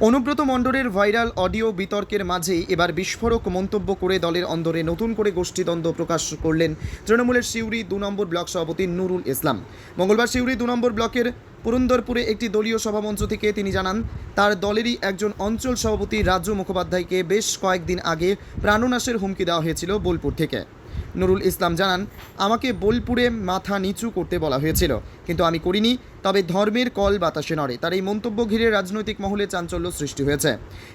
অনুব্রত মণ্ডলের viral audio বিতর্কের মাঝেই এবার বিস্ফোরক মন্তব্য করে দলের অন্দরে নতুন করে গোষ্ঠীদ্বন্দ্ব প্রকাশ করলেন তৃণমূলের সিউড়ি ২ নম্বর ব্লক সভাপতি নুরুল ইসলাম। মঙ্গলবার সিউড়ি ২ নম্বর ব্লকের পুরন্দরপুরে একটি দলীয় সভামঞ্চ থেকে তিনি জানান, তার দলেরই একজন অঞ্চল সভাপতি রাজু মুখোপাধ্যায়কে বেশ কয়েকদিন আগে প্রাণনাশের হুমকি দেওয়া হয়েছিল বোলপুর থেকে। নুরুল ইসলাম জানান, আমাকে বোলপুরে মাথা নিচু করতে বলা হয়েছিল, কিন্তু আমি করিনি। তবে ধর্মের কল বাতাসে নড়ে। তার এই মন্তব্য ঘিরে রাজনৈতিক মহলে চাঞ্চল্য সৃষ্টি হয়েছে।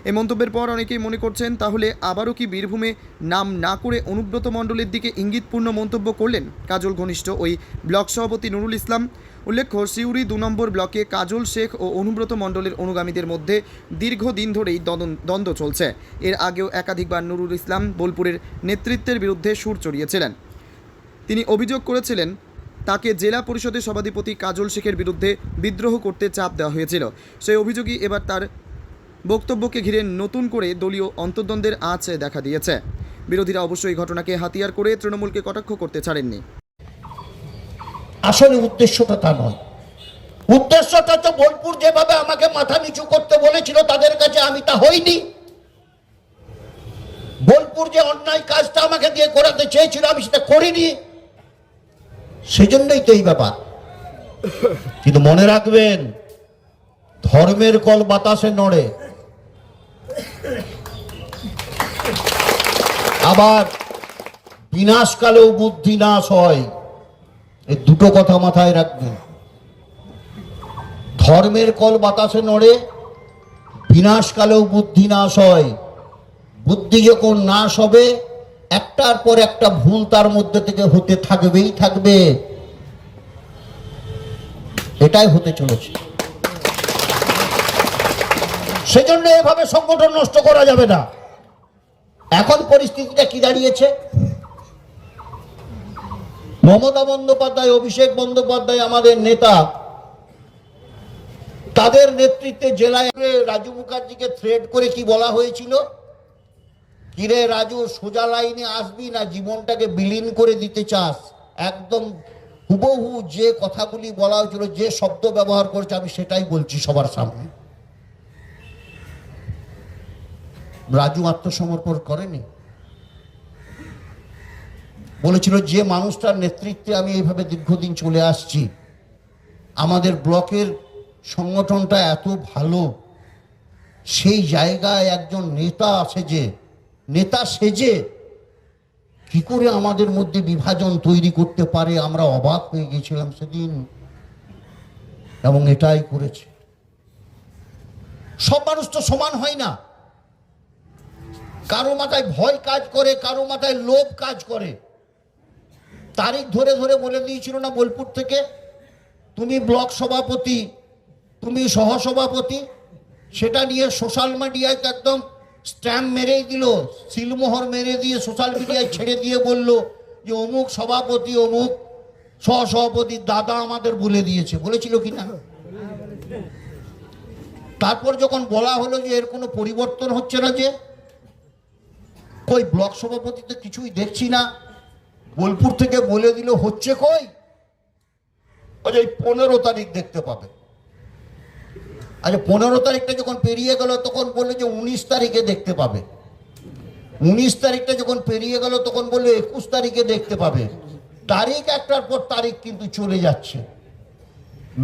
এই মন্তব্যের পর অনেকেই মনে করছেন, তাহলে আবারও কি বীরভূমে নাম না করে অনুব্রত মণ্ডলের দিকে ইঙ্গিতপূর্ণ মন্তব্য করলেন কাজল ঘনিষ্ঠ ওই ব্লক সভাপতি নুরুল ইসলাম। উল্লেখ্য, সিউড়ি ২ নম্বর ব্লকে কাজল শেখ ও অনুব্রত মণ্ডলের অনুগামীদের মধ্যে দীর্ঘদিন ধরেই দ্বন্দ্ব চলছে। এর আগেও একাধিকবার নুরুল ইসলাম বোলপুরের নেতৃত্বের বিরুদ্ধে সুর চড়িয়েছিলেন। তিনি অভিযোগ করেছিলেন, তাকে জেলা পরিষদের সভাধিপতি কাজল শেখের বিরুদ্ধে বিদ্রোহ করতে চাপ দেওয়া হয়েছিল। সেই অভিযোগই এবার তার বক্তব্যকে ঘিরে নতুন করে দলীয় অন্তর্দ্বন্দ্বের আঁচ দেখা দিয়েছে। বিরোধীরা অবশ্যই ঘটনাকে হাতিয়ার করে তৃণমূলকে কটাক্ষ করতে ছাড়েননি। আসলে উদ্দেশ্যটা তা নয়। উদ্দেশ্যটা তো বোলপুর যেভাবে আমাকে মাথা নিচু করতে বলেছিল তাদের কাছে আমি তা হইনি। বোলপুর যে অন্যায় কাজটা আমাকে দিয়ে করাতে চেয়েছিল আমি সেটা করিনি, সেজন্যই তো এই ব্যাপার। কিন্তু মনে রাখবেন, ধর্মের কল বাতাসে নড়ে, আবার বিনাশকালেও বুদ্ধি নাশ হয়। এই দুটো কথা মাথায় রাখবেন। ধর্মের কল বাতাসে নড়ে, বিনাশকালেও বুদ্ধি নাশ হয়। বুদ্ধি যখন নাশ হবে, একটার পর একটা ভুল তার মধ্যে থেকে হতে থাকবেই থাকবে। এটাই হতে চলেছে। সেজন্য এভাবে সংগঠন নষ্ট করা যাবে না। এখন পরিস্থিতিটা কি দাঁড়িয়েছে? মমতা বন্দ্যোপাধ্যায়, অভিষেক বন্দ্যোপাধ্যায় আমাদের নেতা, তাদের নেতৃত্বে জেলায় রাজু মুখার্জিকে থ্রেট করে কি বলা হয়েছিল, কিরে রাজু, সোজা লাইনে আসবি না জীবনটাকে বিলীন করে দিতে চাস? একদম হুবহু যে কথাগুলি বলা হয়েছিল, যে শব্দ ব্যবহার করেছে, আমি সেটাই বলছি সবার সামনে। রাজু আত্মসমর্পণ করেনি। বলেছিল, যে মানুষটার নেতৃত্বে আমি এইভাবে দীর্ঘদিন চলে আসছি, আমাদের ব্লকের সংগঠনটা এত ভালো, সেই জায়গায় একজন নেতা সেজে কি করে আমাদের মধ্যে বিভাজন তৈরি করতে পারে, আমরা অবাক হয়ে গেছিলাম সেদিন। এবং এটাই করেছে। সব মানুষ তো সমান হয় না। কারো মাথায় ভয় কাজ করে, কারো মাথায় লোভ কাজ করে। তারিখ ধরে ধরে বলে দিয়েছিল না বোলপুর থেকে, তুমি ব্লক সভাপতি, তুমি সহসভাপতি। সেটা নিয়ে সোশ্যাল মিডিয়ায় তো একদম স্ট্যাম্প মেরেই দিল, সিলমোহর মেরে দিয়ে সোশ্যাল মিডিয়ায় ছেড়ে দিয়ে বলল যে অমুক সভাপতি, অমুক সহসভাপতি দাদা আমাদের বলে দিয়েছে। বলেছিল কি না? তারপর যখন বলা হলো যে এর কোনো পরিবর্তন হচ্ছে না, যে কই ব্লক সভাপতি তো কিছুই দেখছি না, বোলপুর থেকে বলে দিল হচ্ছে কই, এই 15 তারিখ দেখতে পাবে। আচ্ছা, 15 তারিখটা যখন পেরিয়ে গেল তখন বললো যে 19 তারিখে দেখতে পাবে। 19 তারিখটা যখন পেরিয়ে গেল তখন বললো 21 তারিখে দেখতে পাবে। তারিখ একটার পর তারিখ কিন্তু চলে যাচ্ছে।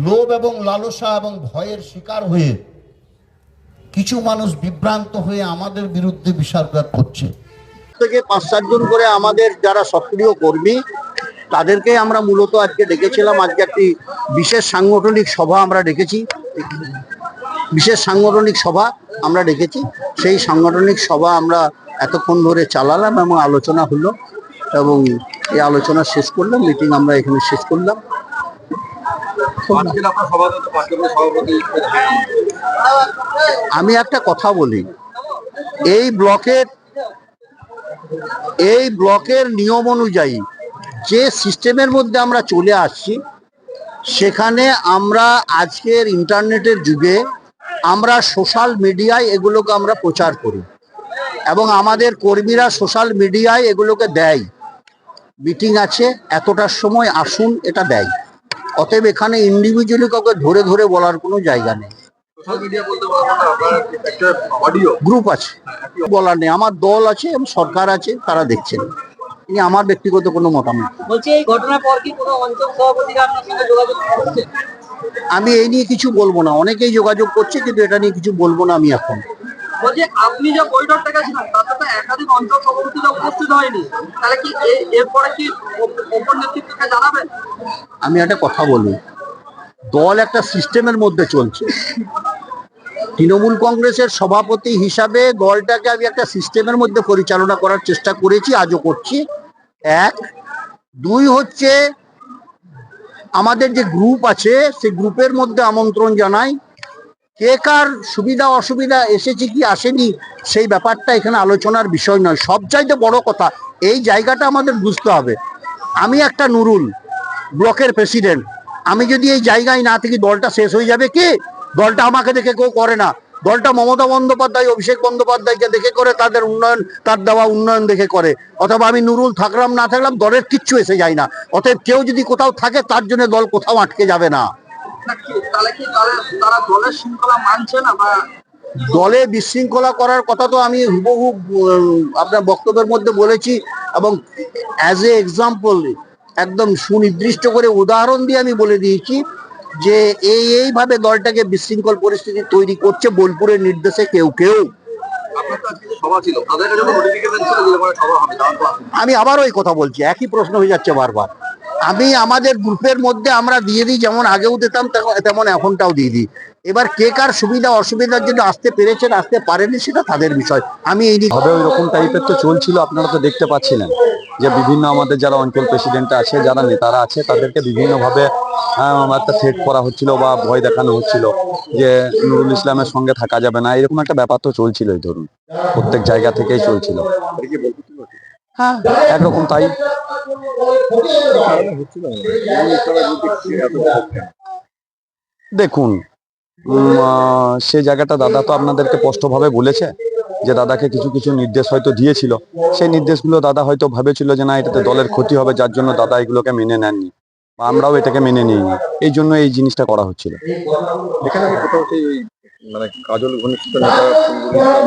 লোভ এবং লালসা এবং ভয়ের শিকার হয়ে কিছু মানুষ বিভ্রান্ত হয়ে আমাদের বিরুদ্ধে বিষাদঘাত করছে। থেকে 5-7 জন করে আমাদের যারা সক্রিয় কর্মী, তাদেরকে আমরা মূলত আজকে ডেকেছিলাম। আজকে একটি বিশেষ সাংগঠনিক সভা আমরা ডেকেছি। সেই সাংগঠনিক সভা আমরা এতক্ষণ ধরে চালালাম এবং আলোচনা হলো, এবং এই আলোচনা শেষ করলাম, মিটিং আমরা এখানে শেষ করলাম। আমি একটা কথা বলি, এই ব্লকের নিয়ম অনুযায়ী যে সিস্টেমের মধ্যে আমরা চলে আসছি, সেখানে আমরা আজকের ইন্টারনেটের যুগে আমরা সোশ্যাল মিডিয়ায় এগুলোকে আমরা প্রচার করি, এবং আমাদের কর্মীরা সোশ্যাল মিডিয়ায় এগুলোকে দেয়। মিটিং আছে, এতটার সময় আসুন, এটা দেয়। অতএব এখানে ইন্ডিভিজুয়ালি কাউকে ধরে ধরে বলার কোনো জায়গা নেই। সোশ্যাল মিডিয়া বলতে পারবো না, আপনার একটা অডিও গ্রুপ আছে, বলার নেই। আমার দল আছে এবং সরকার আছে, তারা দেখছেন। ইনি আমার ব্যক্তিগত কোনো মতামত না। বলছি এই ঘটনার পর কি কোনো অঞ্চল সভাপতিরা আপনার সঙ্গে যোগাযোগ করছে? আমি এই নিয়ে কিছু বলবো না, অনেকেই যোগাযোগ করছে, কিন্তু এটা নিয়ে কিছু বলবো না আমি এখন। বলছি আপনি যে বৈঠকটা গেছিলেন তাতে তো একাধিক অঞ্চল সভাপতিরা উপস্থিত হয়নি, তাহলে কি এরপরে কি ওপর নেতৃত্বকে জানাবেন? আমি একটা কথা বলি, দল একটা সিস্টেমের মধ্যে চলছে। তৃণমূল কংগ্রেসের সভাপতি হিসাবে দলটাকে আমি একটা সিস্টেমের মধ্যে পরিচালনা করার চেষ্টা করেছি, আজও করছি। এক, দুই হচ্ছে আমাদের যে গ্রুপ আছে সেই গ্রুপের মধ্যে আমন্ত্রণ জানাই। কে কার সুবিধা অসুবিধা এসেছে কি আসেনি সেই ব্যাপারটা এখানে আলোচনার বিষয় নয়। সবচাইতে বড় কথা, এই জায়গাটা আমাদের বুঝতে হবে। আমি একটা নুরুল ব্লকের প্রেসিডেন্ট, আমি যদি এই জায়গায় না থাকি দলটা শেষ হয়ে যাবে কি? দলটা আমাকে দেখে কেউ করে না, দলটা মমতা বন্দ্যোপাধ্যায় অভিষেক বন্দ্যোপাধ্যায়কে দেখে করে, তাদের উন্নয়ন, তার দেওয়া উন্নয়ন দেখে করে। অথবা আমি নুরুল থাকলাম না থাকলাম দলের কিচ্ছু এসে যায় না। অতএব কেউ যদি কোথাও থাকে তার জন্য দল কোথাও আটকে যাবে না। তাহলে কি তারা দলের শৃঙ্খলা মানছে না, বা দলে বিশৃঙ্খলা করার কথা তো আমি হুবহু আপনার বক্তব্যের মধ্যে বলেছি, এবং অ্যাজ এ এক্সাম্পল একদম সুনির্দিষ্ট করে উদাহরণ দিয়ে আমি বলে দিয়েছি যে এইভাবে দলটাকে বিশৃঙ্খল পরিস্থিতি তৈরি করছে বোলপুরের নির্দেশে কেউ কেউ। আপনার তো আজকে যে সভা ছিল তাদের কাছে নোটিফিকেশন ছিল যে এরকম সভা হবে, জানান তো আপনি। আমি আবারও এই কথা বলছি, একই প্রশ্ন হয়ে যাচ্ছে বারবার। আমি আমাদের গ্রুপের মধ্যে আমরা দিয়ে দিই, যেমন আগেও দিতাম তেমন এখনটাও দিয়ে দিই। এবার কে কার সুবিধা অসুবিধার জন্য আসতে পেরেছেন আসতে পারেনি সেটা তাদের বিষয়। আমি এই নিয়ে হবে ওইরকম টাইপের তো চলছিল, আপনারা তো দেখতে পাচ্ছিলেন যে বিভিন্ন আমাদের যারা অঞ্চল প্রেসিডেন্ট আছে, যারা নেতারা আছে, তাদেরকে বিভিন্নভাবে একটা থ্রেট করা হচ্ছিল বা ভয় দেখানো হচ্ছিল যে নুরুল ইসলামের সঙ্গে থাকা যাবে না, এরকম একটা ব্যাপার তো চলছিল। এই ধরুন প্রত্যেক জায়গা থেকেই চলছিল। হ্যাঁ, একরকম তাই। দেখুন, সেই জায়গাটা দাদা তো আপনাদেরকে স্পষ্টভাবে বলেছে যে দাদাকে কিছু কিছু নির্দেশ হয়তো দিয়েছিল। সেই নির্দেশগুলো দাদা হয়তো ভেবেছিল যে না, এটাতে দলের ক্ষতি হবে, যার জন্য দাদা এগুলোকে মেনে নেননি, বা আমরাও এটাকে মেনে নিইনি। এই জন্য এই জিনিসটা করা হচ্ছিল। এখানে কি কোথাও সেই ওই মানে কাজল ঘনিষ্ঠ নেতা?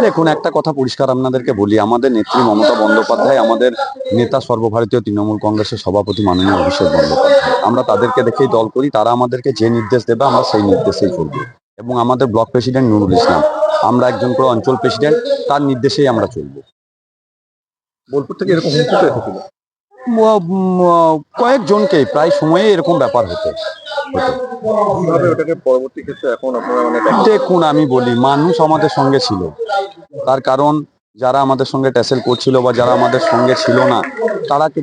দেখুন, একটা কথা পরিষ্কার আপনাদেরকে বলি, আমাদের নেত্রী মমতা বন্দ্যোপাধ্যায়, আমাদের নেতা সর্বভারতীয় তৃণমূল কংগ্রেসের সভাপতি মাননীয় অভিষেক বন্দ্যোপাধ্যায়, আমরা তাদেরকে দেখেই দল করি। তারা আমাদেরকে যে নির্দেশ দেবে আমরা সেই নির্দেশেই চলব। এবং আমাদের ব্লক প্রেসিডেন্ট নুরুল ইসলাম, আমরা একজন করে অঞ্চল প্রেসিডেন্ট, তার নির্দেশেই আমরা চলব। বোলপুর থেকে এরকম হুমকি তো এসেছিল? কয়েকজনকে প্রায় সময়ে এরকম ব্যাপার হতো। কিভাবে ওটাকে পরবর্তী ক্ষেত্রে এখন আপনারা মানে দেখুন, আমি বলি, মানুষ আমাদের সঙ্গে ছিল। তার কারণ যারা আমাদের সঙ্গে ট্যাসেল করছিল বা যারা আমাদের সঙ্গে ছিল না,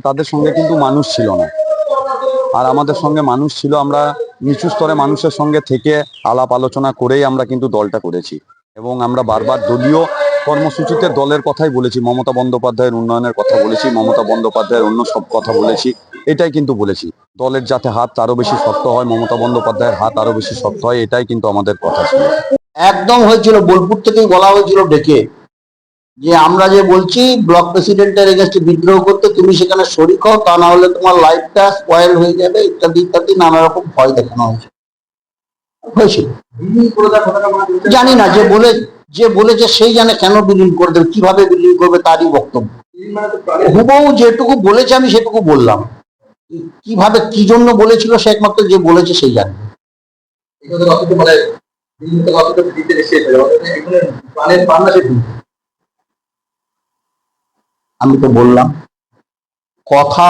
তাদের সঙ্গে কিন্তু মানুষ ছিল না। আর আমাদের সঙ্গে মানুষ ছিল। আমরা নিচু স্তরে মানুষের সঙ্গে থেকে আলাপ আলোচনা করেই আমরা কিন্তু দলটা করেছি। এবং আমরা বারবার দলীয় কর্মসূচিতে দলের কথাই বলেছি, মমতা বন্দ্যোপাধ্যায়ের উন্নয়নের কথা বলেছি, মমতা বন্দ্যোপাধ্যায়ের অন্য সব কথা বলেছি। এটাই কিন্তু বলেছি, দলের যাতে হাত আরো বেশি শক্ত হয়, মমতা বন্দ্যোপাধ্যায়ের হাত আরো বেশি শক্ত হয়, এটাই কিন্তু আমাদের কথা ছিল। একদম হয়েছিল, বোলপুর থেকেই বলা হয়েছিল ডেকে যে আমরা যে বলছি ব্লক প্রেসিডেন্টের এগেন্স্টে বিদ্রোহ করতে, তুমি সেখানে শরিক হও, তা না হলে তোমার লাইফটা স্পয়েল হয়ে যাবে, ইত্যাদি ইত্যাদি নানা রকম ভয় দেখানো হয়েছিল। জানি না, যে বলেছে সেই জানে কেন বিলীন করে দেবে, কিভাবে বিলীন করবে তারই বক্তব্য। হুবহু যেটুকু বলেছে আমি সেটুকু বললাম, কিভাবে কি জন্য বলেছিল সে একমাত্র যে বলেছে সেই জানে। আমি তো বললাম, কথা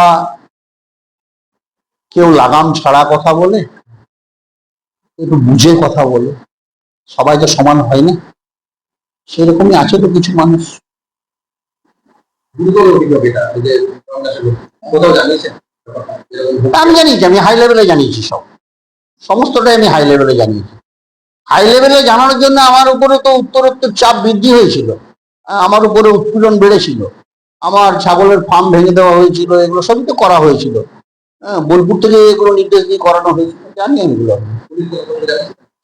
কেউ লাগাম ছাড়া কথা বলে, একটু বুঝে কথা বলে। সবাই তো সমান হয় না, সেরকমই আছে তো কিছু মানুষ। আমি জানিয়েছি, আমি হাই লেভেলে জানিয়েছি, সমস্তটাই আমি হাই লেভেলে জানিয়েছি। হাই লেভেলে জানানোর জন্য আমার উপরে তো উত্তরোত্তর চাপ বৃদ্ধি হয়েছিল, আমার উপরে উৎপীড়ন বেড়েছিল, আমার ছাগলের ফার্ম ভেঙে দেওয়া হয়েছিল, এগুলো সবই তো করা হয়েছিল। বোলপুর থেকে এগুলো নির্দেশ দিয়ে করানো হয়েছিল, জানি আমি এগুলো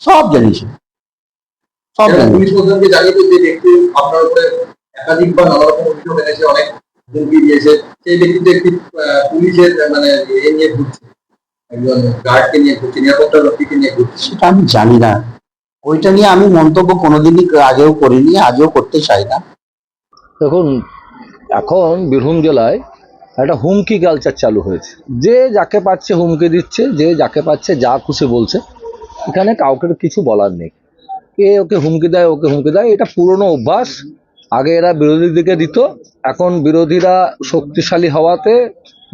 সব জানিয়েছি, সব জানিয়েছি। আপনার উপরে একাধিকবার নানা রকম অভিযোগ এনেছে, অনেক হুমকি দিয়েছে। সেই ব্যক্তিতে একটি পুলিশের মানে এ নিয়ে ঘুরছে, একজন গার্ডকে নিয়ে ঘুরছে, নিরাপত্তা রক্ষীকে নিয়ে ঘুরছে। সেটা আমি জানি না, ওইটা নিয়ে আমি মন্তব্য কোনোদিনই আগেও করিনি, আজও করতে চাই না। দেখুন, এখন বীরভূম জেলায় একটা হুমকি কালচার চালু হয়েছে। যে যাকে পাচ্ছে হুমকি দিচ্ছে, যে যাকে পাচ্ছে যা খুশি বলছে। এখানে কাউকে কিছু বলার নেই। কে ওকে হুমকি দেয়, ওকে হুমকি দেয়, এটা পুরনো অভ্যাস। আগে এরা বিরোধী দিকে দিত, এখন বিরোধীরা শক্তিশালী হওয়াতে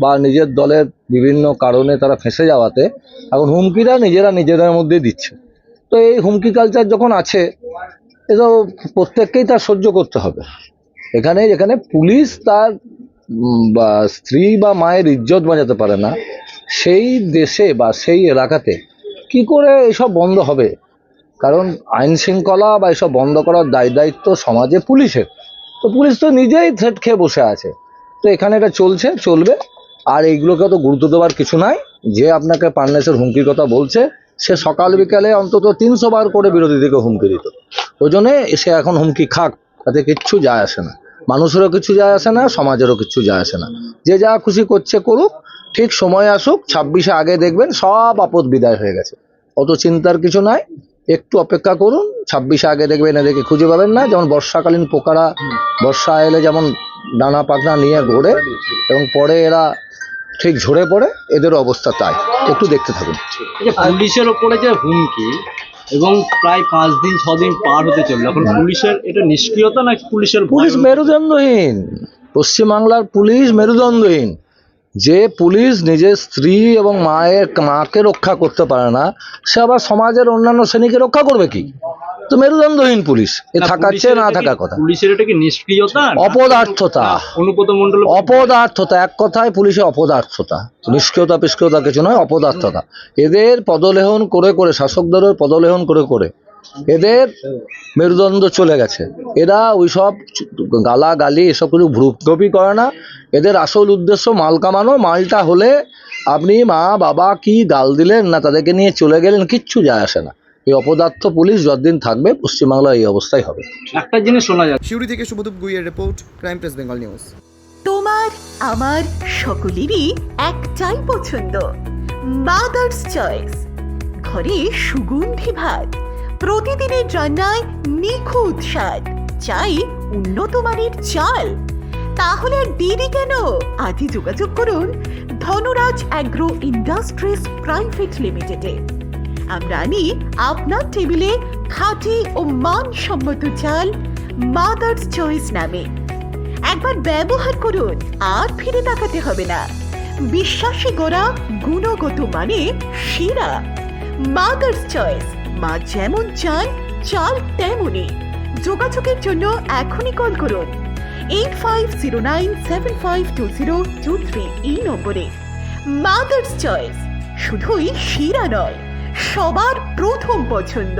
বা নিজের দলের বিভিন্ন কারণে তারা ফেঁসে যাওয়াতে এখন হুমকিরা নিজেদের মধ্যে দিচ্ছে। তো এই হুমকি কালচার যখন আছে, এটা প্রত্যেককেই তার সহ্য করতে হবে। যেখানে পুলিশ তার বা স্ত্রী বা মায়ের ইজ্জত বাঁচাতে পারে না, সেই দেশে বা সেই এলাকাতে কি করে এসব বন্ধ হবে? কারণ আইন শৃঙ্খলা বা এসব বন্ধ করার দায়িত্ব সমাজে পুলিশের। তো পুলিশ তো নিজেই থ্রেট খেয়ে বসে আছে। তো এখানে এটা চলবে। আর এইগুলোকে তো গুরুত্ব দেওয়ার কিছু নাই। যে আপনাকে প্রাণনাশের হুমকির কথা বলছে, সে সকাল বিকালে অন্তত 300 বার করে বিরোধীদেরকে হুমকি দিত। ওই জন্যে সে এখন হুমকি খাক, তাতে কিচ্ছু যায় আসে না। মানুষেরও কিছু যায় আসে না, সমাজেরও কিছু যায় আসে না। যে যা খুশি করছে করুক, ঠিক সময় আসুক। 26-এ আগে দেখবেন সব আপদ বিদায় হয়ে গেছে। অত চিন্তার কিছু নাই, একটু অপেক্ষা করুন। 26-এ আগে দেখবেন এদেরকে খুঁজে পাবেন না। যেমন বর্ষাকালীন পোকারা বর্ষা এলে যেমন ডানা পাখনা নিয়ে ঘোরে এবং পরে এরা ঠিক ঝরে পড়ে, এদের অবস্থা তাই। একটু দেখতে থাকুন। পুলিশের ওপরে যে হুমকি এবং প্রায় 5 দিন 6 দিন পার হতে চললো, এখন পুলিশের এটা নিষ্ক্রিয়তা না পুলিশের পুলিশ মেরুদণ্ডহীন? পশ্চিমবাংলার পুলিশ মেরুদণ্ডহীন। যে পুলিশ নিজের স্ত্রী এবং মাকে রক্ষা করতে পারে না, সে আবার সমাজের অন্যান্য শ্রেণীকে রক্ষা করবে কি? তো মেরুদণ্ডহীন পুলিশ এ থাকার চেয়ে না থাকার কথা। পুলিশের এটা কি নিষ্ক্রিয়তা, অপদার্থতা? অনুব্রত মণ্ডল অপদার্থতা, এক কথায় পুলিশে অপদার্থতা। নিষ্ক্রিয়তা পিষ্ক্রিয়তা কিছু নয়, অপদার্থতা। এদের পদলেহন করে শাসক দলের পদলেহন করে এদের মেরুদণ্ড চলে গেছে। এরা ওইসব গালাগালি এসব কিছু ভ্রুক্ষেপই করে না। এদের আসল উদ্দেশ্য মাল কামানো। মালটা হলে আপনি মা বাবা কি গাল দিলেন না তাদেরকে নিয়ে চলে গেলেন, কিচ্ছু যায় আসে না। এই অপদার্থ পুলিশ যতদিন থাকবে পশ্চিমবাংলায় এই অবস্থাই হবে। একটা জিনিস শোনা যায়, সিউড়ি থেকে শুভদীপ গুইয়ের report, crime press Bengal news. তোমার আমার সকলেরই একটাই পছন্দ, মাদার্স চয়েস। ঘরে সুগন্ধি ভাত, প্রতিদিনের রান্নায় নিখুঁত স্বাদ, চাই উন্নত মানের চাল। তাহলে আর দেরি কেন? আজই যোগাযোগ করুন ধনরাজ অ্যাগ্রো ইন্ডাস্ট্রিজ প্রাইভেট লিমিটেডে। আমরা আনি আপনার টেবিলে খাঁটি ও মানসম্মত চাল মাদার্স চয়েস নামে। একবার ব্যবহার করুন, আর ফিরে তাকাতে হবে না। বিশ্বাসী গোড়া, গুণগত মানে সেরা। মাদার্স চয়েস, মা যেমন চান চাল তেমনই। যোগাযোগের জন্য এখনই কল করুন 8509752023 এই নম্বরে। মাদার্স চয়েস শুধুই সেরা নয়, সবার প্রথম পছন্দ।